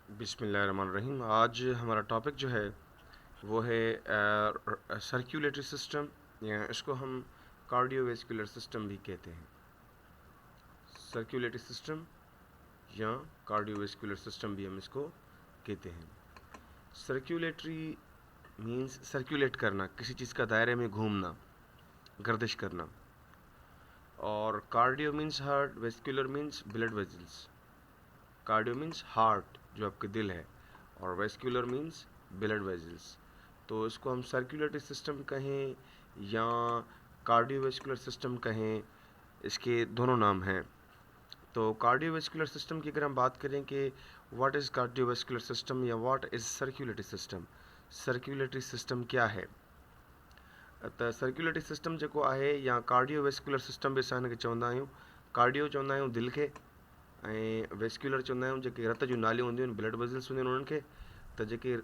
बिस्मिल्लाहिर्रहमानिर्रहीम। आज हमारा टॉपिक जो है वो है सर्कुलेटरी सिस्टम, या इसको हम कार्डियोवैस्कुलर सिस्टम भी कहते हैं। सर्कुलेटरी सिस्टम या कार्डियोवैस्कुलर सिस्टम भी हम इसको कहते हैं। सर्कुलेटरी मींस सर्कुलेट करना, किसी चीज़ का दायरे में घूमना, गर्दिश करना। और cardio means heart, vascular means blood vessels. Cardio means heart जो आपके दिल है, और वेस्कुलर मीन्स ब्लड वेजल्स। तो इसको हम सर्कुलेटरी सिस्टम कहें या कार्डियोवेस्कुलर सिस्टम कहें, इसके दोनों नाम हैं। तो कार्डियोवेस्कुलर सिस्टम की अगर हम बात करें कि व्हाट इज़ कार्डियोवेस्कुलर सिस्टम या what is circulatory system, circulatory system क्या है। त सर्कुलेटरी सिस्टम जेको आहे या कार्डियोवेस्कुलर सिस्टम बि असां हिनखे चवंदा आहियूं। कार्डियो चवंदा आहियूं दिलि खे, ऐं वेस्कुलर चवंदा आहियूं जेके रत जूं नालियूं हूंदियूं आहिनि, ब्लड वेज़ल्स हूंदियूं आहिनि उन्हनि खे। त जेके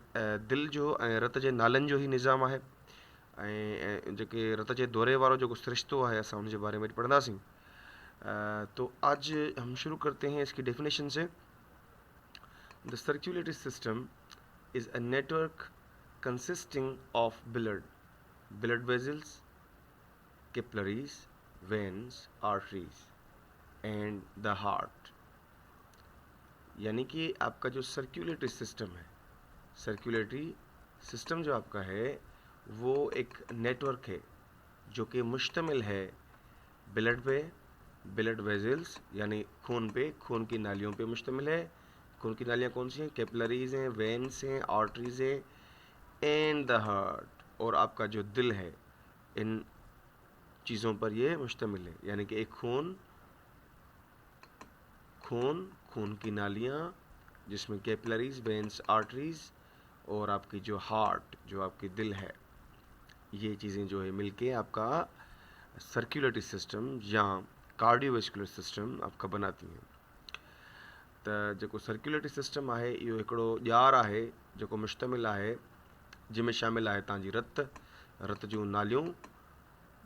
दिलि जो ऐं रत जे नालनि जो ई निज़ाम आहे, ऐं जेके रत जे दौरे वारो जेको सिरिश्तो आहे असां हुनजे बारे में पढ़ंदासीं। तो आज हम शुरू करते हैं इसकी डेफिनेशन से। The circulatory system is a network consisting of blood vessels, capillaries, veins, arteries and the heart. यानी कि आपका जो सर्कुलेटरी सिस्टम है, सर्कुलेटरी सिस्टम जो आपका है वो एक नेटवर्क है जो कि मुश्तमिल है ब्लड पे, ब्लड वेजल्स यानी खून पे, खून की नालियों पे मुश्तमिल है। खून की नालियाँ कौन सी हैं? कैपिलरीज हैं, वेन्स हैं, आर्टरीज हैं, एंड द हार्ट, और आपका जो दिल है। इन चीज़ों पर ये मुश्तमिल है। यानी कि एक खून खून की नालियाँ जिसमें कैपिलरीज, वेन्स, आर्टरीज, और आपकी जो हार्ट, जो आपकी दिल है, ये चीज़ें जो है मिलके आपका सर्कुलेटरी सिस्टम या कार्डियोवेस्कुलर सिस्टम आपका बनाती हैं। त जेको सर्कुलेटरी सिस्टम आहे इहो हिकिड़ो ॼार आहे जेको मुश्तमिल आहे, जंहिंमें शामिल आहे तव्हांजी रत जूं नालियूं,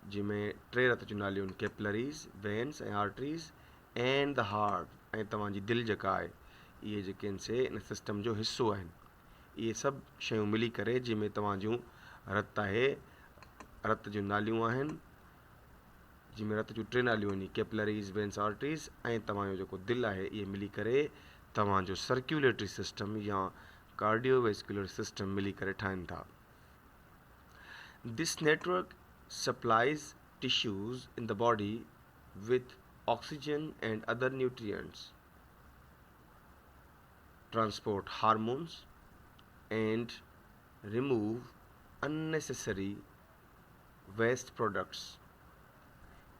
जंहिंमें 3 रत जूं नालियूं आहिनि, कैपिलरीज, वेन्स ऐं आर्टरीज, एंड द हार्ट, ऐं तव्हांजी दिलि जेका आहे। इहे जेके आहिनि से इन सिस्टम जो हिसो आहिनि। इहे सभु शयूं मिली करे जंहिंमें तव्हांजूं रत आहे, रत जूं नालियूं आहिनि, जंहिंमें रत जूं 3 नालियूं आहिनि, कैपिलरीज, वेन्स, आर्टरीज, ऐं तव्हांजो जेको दिलि आहे, इहे मिली करे तव्हांजो सर्कुलेटरी सिस्टम या कार्डियोवेस्कुलर सिस्टम मिली करे ठाहिनि था। This network supplies tissues in the body with oxygen and other nutrients, transport hormones, and remove unnecessary waste products।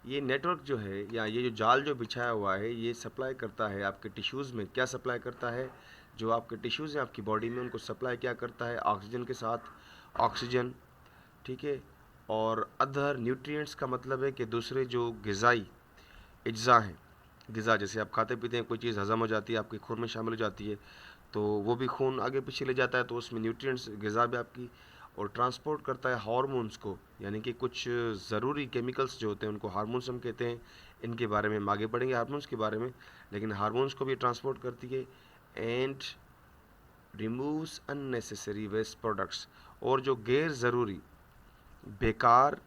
ये नेटवर्क जो है या ये जो जाल जो बिछाया हुआ है, ये सप्लाई करता है आपके टिश्यूज़ में। क्या सप्लाई करता है? जो आपके टिश्यूज़ हैं आपकी बॉडी में, उनको सप्लाई क्या करता है? ऑक्सीजन के साथ, ऑक्सीजन, ठीक है। और अदर न्यूट्रिएंट्स का मतलब है कि दूसरे जो ग़िज़ाई अज्जा हैं, ग़िज़ा जैसे आप खाते पीते हैं, कोई चीज़ हज़म हो जाती है, आपके खून में शामिल हो जाती है, तो वो भी खून आगे पीछे ले जाता है, तो उसमें न्यूट्रिएंट्स ग़िज़ा भी आपकी। और ट्रांसपोर्ट करता है हार्मोन्स को, यानी कि कुछ ज़रूरी केमिकल्स जो होते हैं उनको हार्मोन्स हम कहते हैं। इनके बारे में हम आगे पढ़ेंगे हार्मोन्स के बारे में, लेकिन हार्मोन्स को भी ट्रांसपोर्ट करती है। And removes unnecessary waste products, और जो गैर ज़रूरी बेकार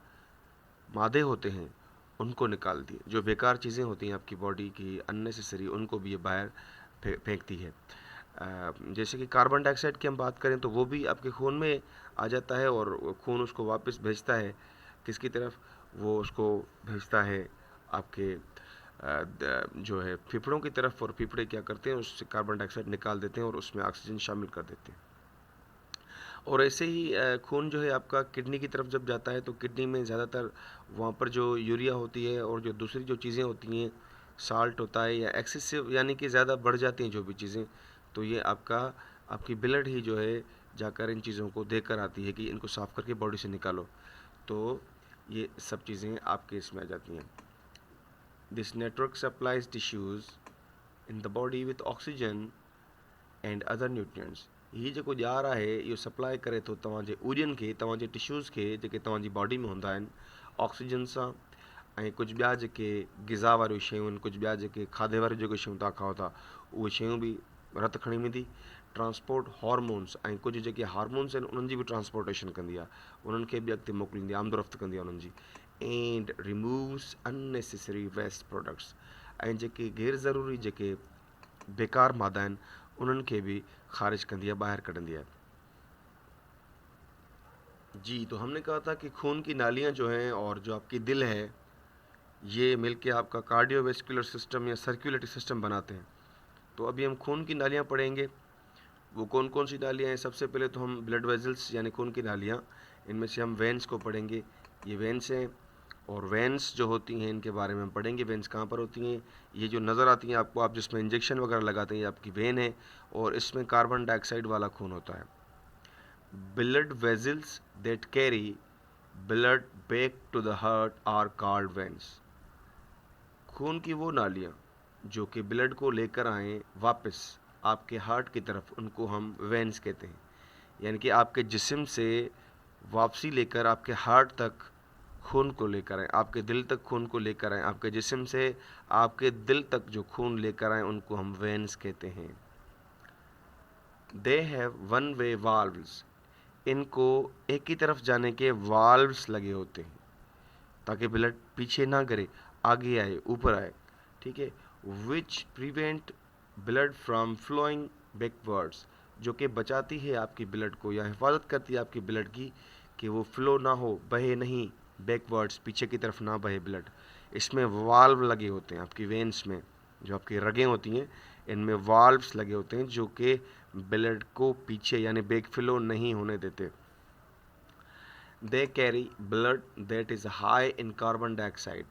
मादे होते हैं उनको निकाल दिए। जो बेकार चीज़ें होती हैं आपकी बॉडी की अननेसेसरी, उनको भी ये बाहर फेंकती है। जैसे कि कार्बन डाइऑक्साइड की हम बात करें तो वो भी आपके खून में आ जाता है, और खून उसको वापस भेजता है किसकी तरफ? वो उसको भेजता है आपके जो है फेफड़ों की तरफ, और फेफड़े क्या करते हैं? उससे कार्बन डाइऑक्साइड निकाल देते हैं और उसमें ऑक्सीजन शामिल कर देते हैं। और ऐसे ही खून जो है आपका किडनी की तरफ जब जाता है तो किडनी में ज़्यादातर वहाँ पर जो यूरिया होती है और जो दूसरी जो चीज़ें होती हैं, साल्ट होता है या एक्सेसिव, यानी कि ज़्यादा बढ़ जाती हैं जो भी चीज़ें, तो ये आपकी ब्लड ही जो है जाकर इन चीज़ों को देख कर आती है कि इनको साफ़ करके बॉडी से निकालो। तो ये सब चीज़ें आपके इसमें आ जाती हैं। This network supplies tissues in the body with oxygen and other nutrients. हीअ जेको ॼार आहे इहो सप्लाई करे थो तव्हांजे उॼनि खे, तव्हांजे टिश्यूज़ खे जेके तव्हांजी बॉडी में हूंदा आहिनि, ऑक्सीजन सां। ऐं कुझु ॿिया जेके ग़िज़ा वारियूं शयूं आहिनि, कुझु ॿिया जेके खाधे वारियूं जेके शयूं तव्हां खाओ था, उहे शयूं बि रत खणी वेंदी, ट्रांसपोर्ट हॉर्मोन्स ऐं कुझु जेके हार्मोन्स आहिनि उन्हनि जी बि ट्रांसपोर्टेशन कंदी आहे, उन्हनि खे बि अॻिते मोकिलींदी आहे, आमदोरफ़्त कंदी आहे उन्हनि जी। And removes unnecessary waste products, ऐं जेके गैर ज़रूरी जेके बेकार मादा आहिनि उन्हनि खे बि ख़ारिज कंदी आहे, ॿाहिरि कढंदी है। जी, तो हमने कहा था कि खून की नालियाँ जो हैं और जो आपकी दिल है, ये मिलके आपका कार्डियोवैस्कुलर सिस्टम या सर्कुलेटरी सिस्टम बनाते हैं। तो अभी हम खून की नालियाँ पढ़ेंगे। वो कौन कौन सी नालियाँ हैं? सबसे पहले तो हम ब्लड वेजल्स यानी खून की नालियाँ, इनमें से हम वेंस को पढ़ेंगे। ये वेंस हैं, और वेंस जो होती हैं इनके बारे में हम पढ़ेंगे। वेंस कहाँ पर होती हैं? ये जो नज़र आती हैं आपको, आप जिसमें इंजेक्शन वगैरह लगाते हैं, ये आपकी वेन है, और इसमें कार्बन डाइऑक्साइड वाला खून होता है। Blood vessels that carry blood back to the heart are called veins. खून की वो नालियाँ जो कि ब्लड को लेकर आएँ वापस आपके हार्ट की तरफ, उनको हम वेंस कहते हैं। यानी कि आपके जिस्म से वापसी लेकर आपके हार्ट तक खून को लेकर आएँ, आपके दिल तक खून को लेकर आएँ, आपके जिस्म से आपके दिल तक जो खून लेकर आएँ उनको हम वेंस कहते हैं। They have one way valves, इनको एक ही तरफ जाने के वाल्व्स लगे होते हैं ताकि ब्लड पीछे ना करे, आगे आए, ऊपर आए, ठीक है। Which prevent blood from flowing backwards, जो कि बचाती है आपकी ब्लड को या हिफाजत करती है आपकी ब्लड की कि वो फ्लो ना हो, बहे नहीं बैकवर्ड्स, पीछे की तरफ ना बहे ब्लड। इसमें वाल्व लगे होते हैं आपकी वेंस में, जो आपकी रगें होती हैं इनमें वाल्व्स लगे होते हैं जो कि ब्लड को पीछे यानी बैक फ्लो नहीं होने देते। दे carry blood that is high in carbon dioxide,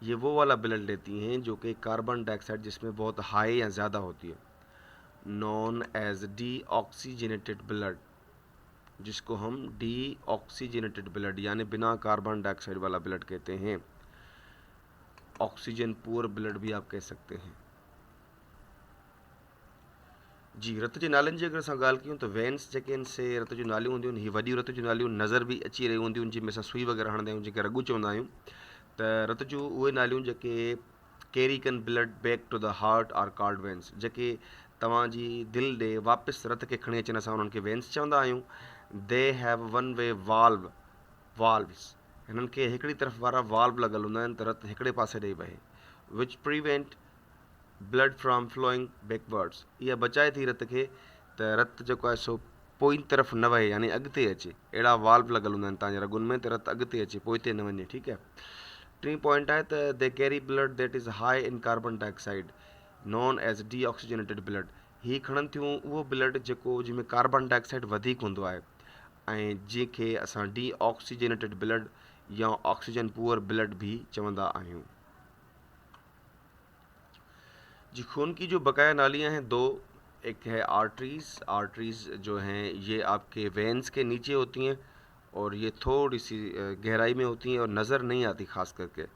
ये वो वाला ब्लड लेती हैं जो कि कार्बन डाइऑक्साइड जिसमें बहुत हाई या ज़्यादा होती है। Known as deoxygenated blood, जिसको हम डी ऑक्सीजनेटेड ब्लड यानी बिना कार्बन डाइऑक्साइड वाला ब्लड कहते हैं। ऑक्सीजन पुअर ब्लड भी आप कह सकते हैं। जी, रत जी नालियुनि जी अगरि असां ॻाल्हि कयूं त वेंस जेके आहिनि से रत जूं नालियूं हूंदियूं आहिनि, हीअ वॾियूं रत जूं नालियूं नज़र बि अची रहियूं हूंदियूं आहिनि, जंहिंमें असां सुई वग़ैरह हणंदा आहियूं, जेके रगूं चवंदा आहियूं। त रत जूं उहे नालियूं जेके कैरी कन blood back to the heart are called veins, जेके तव्हांजी दिलि ॾे वापसि रत खे खणी अचनि, असां उन्हनि खे वेंस चवंदा आहियूं। They have one way valves, हिननि खे हिकिड़ी तरफ़ वारा वाल्व लॻल हूंदा आहिनि त रत हिकिड़े पासे ॾेई वहे। Which prevent blood from flowing backwards, इहा बचाए थी रत खे त रत जेको आहे सो पोइ तरफ़ न वहे यानी अॻिते अचे। अहिड़ा वाल्व लॻल हूंदा आहिनि तव्हांजे रगुनि में त रत अॻिते अचे, पोइ न वञे, ठीकु आहे। टी पॉइंट आहे त they carry blood that is high in carbon dioxide known as deoxygenated blood, हीअ खणनि थियूं उहो ब्लड जेको जंहिंमें कार्बन डाइऑक्साइड वधीक हूंदो आहे ऐं जंहिंखे असां डी ऑक्सीजनेटेड ब्लड या ऑक्सीजन पुअर ब्लड भी चवंदा आहियूं। जी, खून की जो बकाया नालियां हैं दो, एक है आर्टरीज़ जो हैं ये आपके वेंस के नीचे होती हैं और ये थोड़ी सी गहराई में होती हैं और नज़र नहीं आती ख़ास करके।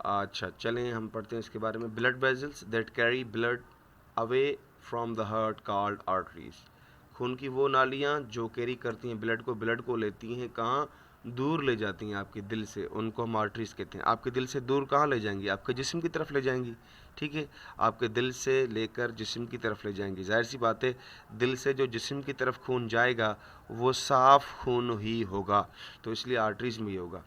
अच्छा, चलें हम पढ़ते हैं इसके बारे में। Blood vessels that carry blood away from the heart called arteries, खून की वो नालियाँ जो कैरी करती हैं ब्लड को लेती हैं कहाँ, दूर ले जाती हैं आपके दिल से, उनको हम आर्टरीज़ कहते हैं। आपके दिल से दूर कहाँ ले जाएंगी? आपके जिस्म की तरफ ले जाएंगी, ठीक है। आपके दिल से लेकर जिस्म की तरफ ले जाएंगी। जाहिर सी बात है, दिल से जो जिस्म की तरफ खून जाएगा वो साफ़ खून ही होगा, तो इसलिए आर्टरीज़ में ही होगा।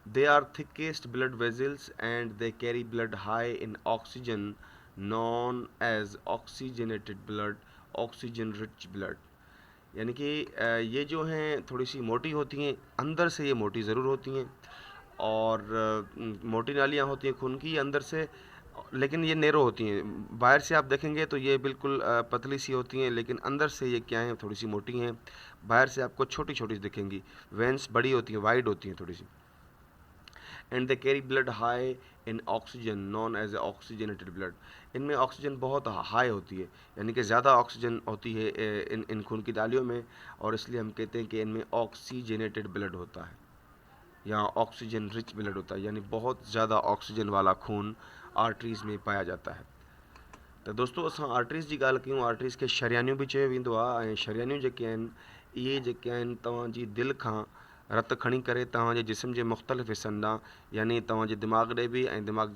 They are thickest blood vessels and they carry blood high in oxygen known as oxygenated blood, oxygen rich blood, यानी कि ये जो हैं थोड़ी सी मोटी होती हैं, अंदर से ये मोटी ज़रूर होती हैं और मोटी नालियाँ होती हैं खून की अंदर से, लेकिन ये नैरो होती हैं। बाहर से आप देखेंगे तो ये बिल्कुल पतली सी होती हैं, लेकिन अंदर से ये क्या हैं, थोड़ी सी मोटी हैं। बाहर से आपको छोटी छोटी दिखेंगी, वेंस बड़ी होती हैं, वाइड होती हैं थोड़ी सी। And they carry blood high in oxygen known as a oxygenated blood, इनमें ऑक्सीजन बहुत हाई होती है, यानी कि ज़्यादा ऑक्सीजन होती है इन खून की नालियों में, और इसलिए हम कहते हैं कि इनमें ऑक्सीजनेटेड ब्लड होता है या ऑक्सीजन रिच ब्लड होता है, यानी बहुत ज़्यादा ऑक्सीजन वाला खून आर्टरीज़ में पाया जाता है। तो दोस्तों, असां आर्टरीज़ जी ॻाल्हि कयूं, आर्टरीज़ खे शरियानियूं बि चयो वेंदो आहे, ऐं शरियानियूं जेके आहिनि इहे जेके आहिनि तव्हांजी दिलि खां रत खणी करे तव्हांजे जिस्म जे मुख़्तलिफ़ हिसनि ॾांहुं यानी तव्हांजे दिमाग़ ॾे बि ऐं दिमाग़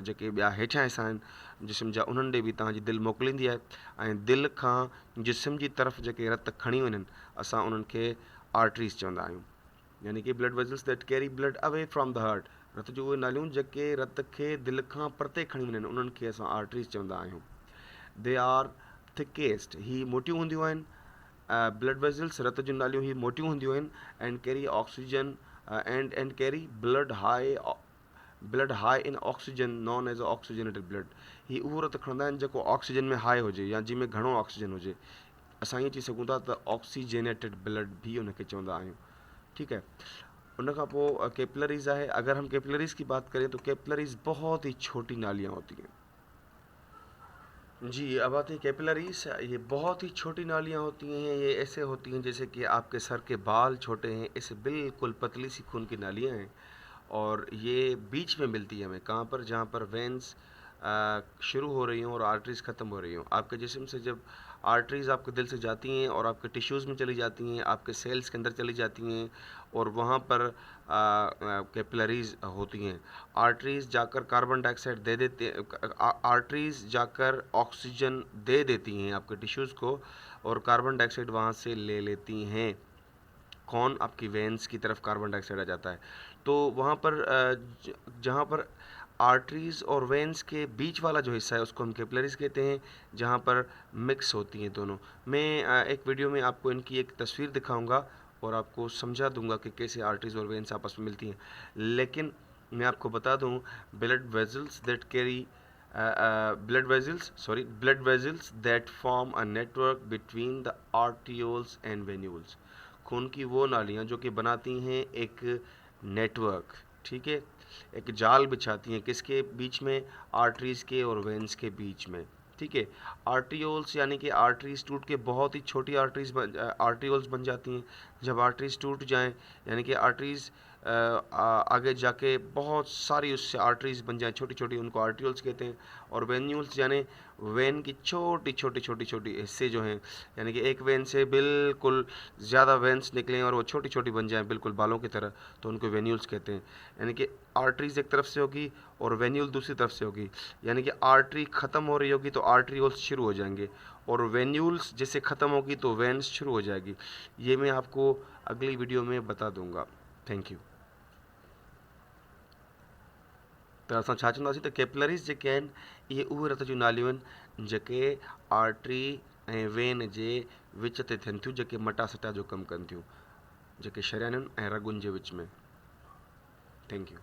जेके ॿिया हेठियां हिसा आहिनि जिस्म जा उन्हनि ॾे बि तव्हांजी दिलि मोकिलींदी आहे ऐं दिलि खां जिस्म जी तरफ़ जेके रत खणी वञनि असां उन्हनि खे आर्टरीज़ चवंदा आहियूं, यानी कि blood vessels that carry blood away from the heart. रत जो उहे नालियूं जेके रत खे दिलि खां परते खणी वञनि उन्हनि खे असां आर्टरीज़ चवंदा आहियूं। दे आर थिकेस्ट, ही मोटियूं हूंदियूं आहिनि। ब्लड वेज़ल्स रत जूं नालियूं ही मोटियूं हूंदियूं आहिनि and carry oxygen and carry blood high in oxygen known as oxygenated blood. ही उहो रत खणंदा आहिनि जेको ऑक्सीजन में हाई हुजे या जंहिंमें घणो ऑक्सीजन हुजे। असां ईअं चई सघूं था त ऑक्सीजनेटेड ब्लड भी उनखे चवंदा आहियूं, ठीक है। उन खां पोइ कैपिलरीज आहे। अगर हम कैपिलरीज की बात करें तो कैपिलरीज बहुत ही छोटी नालियाँ होती हैं। जी, अब आती है कैपिलरीज। ये बहुत ही छोटी नालियाँ होती हैं। ये ऐसे होती हैं जैसे कि आपके सर के बाल छोटे हैं, ऐसे बिल्कुल पतली सी खून की नालियाँ हैं और ये बीच में मिलती है हमें कहाँ पर, जहाँ पर वेंस शुरू हो रही हों और आर्टरीज ख़त्म हो रही हों। आपके जिस्म से जब आर्टरीज आपके दिल से जाती हैं और आपके टिश्यूज़ में चली जाती हैं, आपके सेल्स के अंदर चली जाती हैं और वहाँ पर कैपिलरीज होती हैं। आर्टरीज जाकर कार्बन डाइऑक्साइड दे देते, आर्टरीज जाकर ऑक्सीजन दे देती हैं आपके टिश्यूज़ को और कार्बन डाइऑक्साइड वहाँ से ले लेती हैं। कौन? आपकी वेंस की तरफ कार्बन डाइऑक्साइड आ जाता है। तो वहाँ पर जहाँ पर आर्टरीज और वेंस के बीच वाला जो हिस्सा है उसको हम कैपिलरीज कहते हैं, जहाँ पर मिक्स होती हैं दोनों। मैं एक वीडियो में आपको इनकी एक तस्वीर दिखाऊंगा और आपको समझा दूंगा कि कैसे आर्टरीज और वेंस आपस में मिलती हैं। लेकिन मैं आपको बता दूं, blood vessels that carry blood vessels that form a network between the arterioles and venules। खून की वो नालियाँ जो कि बनाती हैं एक नेटवर्क, ठीक है, एक जाल बिछाती हैं किसके बीच में? आर्टरीज के और वेंस के बीच में, ठीक है। आर्टियोल्स यानी कि आर्टरीज टूट के बहुत ही छोटी आर्टियोल्स बन जाती हैं। जब आर्टरीज टूट जाएं यानी कि आर्टरीज आगे जाके बहुत सारी उससे आर्टरीज बन जाएं छोटी छोटी, उनको आर्टियोल्स कहते हैं। और वेन्यूल्स यानी वेन की छोटी छोटी हिस्से जो हैं, यानी कि एक वेन से बिल्कुल ज़्यादा वेन्स निकलें और वो छोटी छोटी बन जाएं बिल्कुल बालों की तरह, तो उनको वेन्यूल्स कहते हैं। यानी कि आर्टरीज एक तरफ से होगी और वेन्यूल दूसरी तरफ से होगी, यानी कि आर्टरी ख़त्म हो रही होगी तो आर्टरीओल्स शुरू हो जाएंगे और वेन्यूल्स जैसे ख़त्म होगी तो वेन्स शुरू हो जाएगी। ये मैं आपको अगली वीडियो में बता दूंगा। Thank you. त असां छा चवंदासीं त कैपिलरीज़ जेके आहिनि इहे उहे रत जूं नालियूं आहिनि जेके आर्टरी ऐं वेन जे विच ते थियनि थियूं, जेके मटासटा जो कमु कनि थियूं, जेके शरियानुनि ऐं रगुनि जे विच में। Thank you.